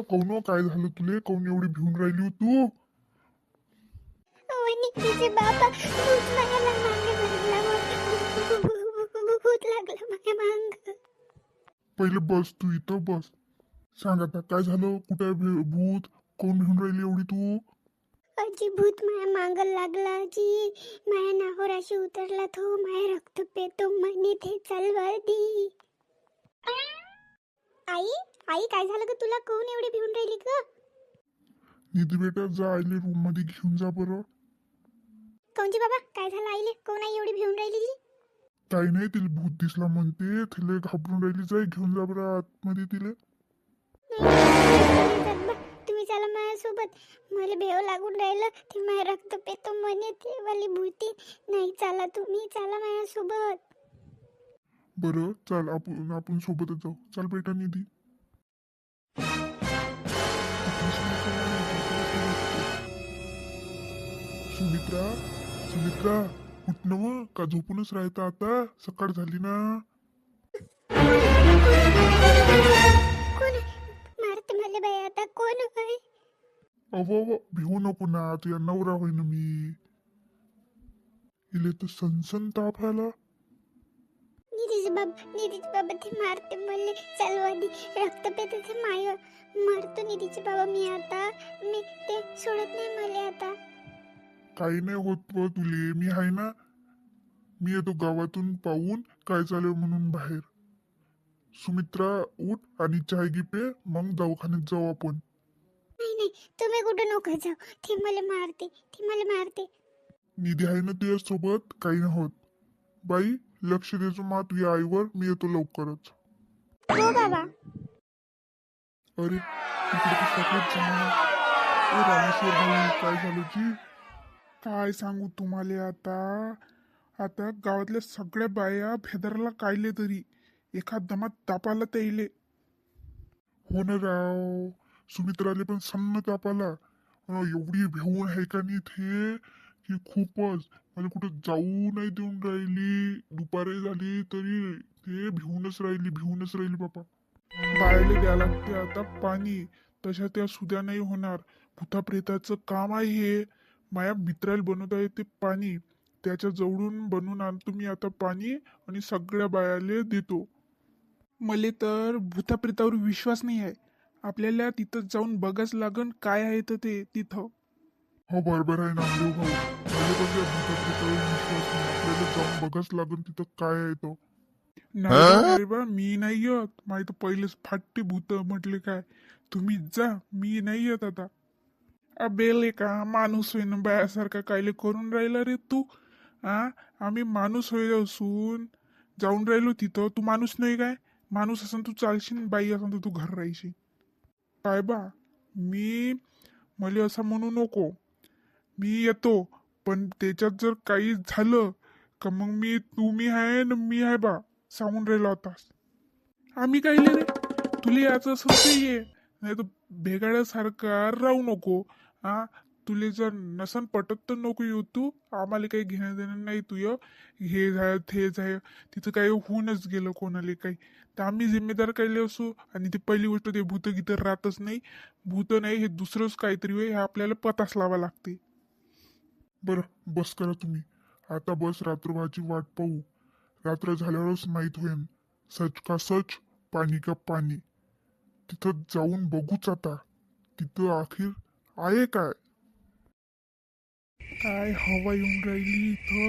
कौन काय झालं तुले? कौन एवढी भिवून राहिली हो तू? तिचे बाबा भूत मला मागे लागला, भूत लागला माझ्या मांग. पहिले बस, तू इथं बस. सांग आता काय झालं? कुठे आहे भूत? कोण भिवून राहिली एवढी तू? आजी भूत माझ्या मांग लागला. आजी माझ्या नाहोराशी उतरला तो. माझ्या रक्त पेतो म्हणे ते चलवादी. आई आई काय झालं ग तुला? कोण एवढी भिवून राहिली ग? निधी बेटा, जा आईले रूम मध्ये घेऊन जा बरं. कोणची बाबा काय झालं आईले? कोण आई एवढी भिवून राहिली? काही नाही, तिला भूत दिसला म्हणते, तिला घाबरून राहिली. जाय घेऊन जा बरं आतमध्ये तिला. तुम्ही चला माझ्यासोबत. मला भेव लागून राहिलं. ते माझ्या रक्त पेतो म्हणे ते वाली भूती. नाही चला, तुम्ही चला माझ्यासोबत. बरं चल, आपण सोबतच जाऊ. चल बेटा निधी. सुमित्रा, सुमित्रा, उठ ना मग. का झोपूनच राहता? आता सकाळ झाली ना. कोण मारते मला बाई? आता कोण आहे? अव भिवू नको ना, तुझ्या नवरा होईन मी. इले तर सनसन ताप आला. निधीचे बाबा ते मारते मला चलवादी. रक्त पेते ते माय मारतो निधीचे बाबा. मी ते सोडत नाही मला आता. काही नाही होत व तुले, मी आहे ना. मी येतो गावातून पाहून काय चालू म्हणून बाहेर. सुमित्रा उठ आणि चहा घे पे, मग दवाखान्यात जाऊ आपण. नाही तुम्ही कुठं नको जाऊ. ती मला मारते. निधी आहे ना तुझ्या सोबत, काही नाही होत. बाई लक्ष द्यायचं मा तुझ्या आईवर. मी येतो लवकरच. हो बाबा. अरे तिकडे तर सगळंच झालं. ए रामेश्वर भाऊ, काय झालं जी? काय सांगू तुम्हाला आता गावातल्या सगळ्या बाया भेदरला कायले तरी एखाद दमात तापाला त्याईले. हो ना राव, सुमित्राले पण सन्न तापाला. एवढी भेऊन आहे का नाही थे की खूपच. मला कुठं जाऊ नाही देऊन राहिली. दुपारी झाली तरी ते भिवूनच राहिली बाबा. बायले द्या लागते आता पाणी. तशा त्या सुद्या नाही होणार. भूताप्रेताचं काम आहे हे. माया मित्राला बनवता येते पाणी. त्याच्या जवळून बनवून आणतो मी आता पाणी आणि सगळ्या बायाले देतो. मले तर भूताप्रेतावर विश्वास नाही आहे. आपल्याला तिथं जाऊन बघाच लागन काय आहे तर ते तिथं. हो बरोबर आहे नामदेव भाऊ. मला पण त्या भूताप्रेतावर विश्वास नाही. आपल्याला जाऊन बघाच लागून तिथं काय आहे तो. नाही बा मी नाही येत. माहित पहिलेच फाटते भूत म्हटले काय. तुम्ही जा, मी नाही येत आता. अबेले का माणूस होईन बायासारखा कायले करून राहिला रे तू? आम्ही माणूस होईल असून जाऊन राहिलो तिथं. तू माणूस नाही काय? माणूस असन तू चालशील, बाई असन तर तू घर राहशील. काय बा मला असं म्हणू नको. मी येतो, पण त्याच्यात जर काही झालं का मग तुम्ही आहे ना मी आहे बा. सांगून राहिलो आता. आम्ही काय रे तुला याचं असं ये, नाही तर भेगाड्यासारखा राहू नको. तुले जर नसन पटत तर नको येऊ तू. आम्हाला काही घेणं देणं नाही. तू हे झालं ते झालं तिथं काही होऊनच गेलं कोणाला काही तर आम्ही जिम्मेदार कायले असू. आणि ती पहिली गोष्ट ते भूत गीत राहतच नाही. भूत नाही हे दुसरंच काहीतरी होय. हे आपल्याला पताच लावा लागते. बरं बस करा तुम्ही आता. बस रात्रभाची वाट पाहू. रात्र झाल्यावरच माहीत होईल सच का सच, पाणी का पाणी. तिथं जाऊन बघूच आता. तिथं आखिर आहे काय. काय हवा येऊन राहिली इथं.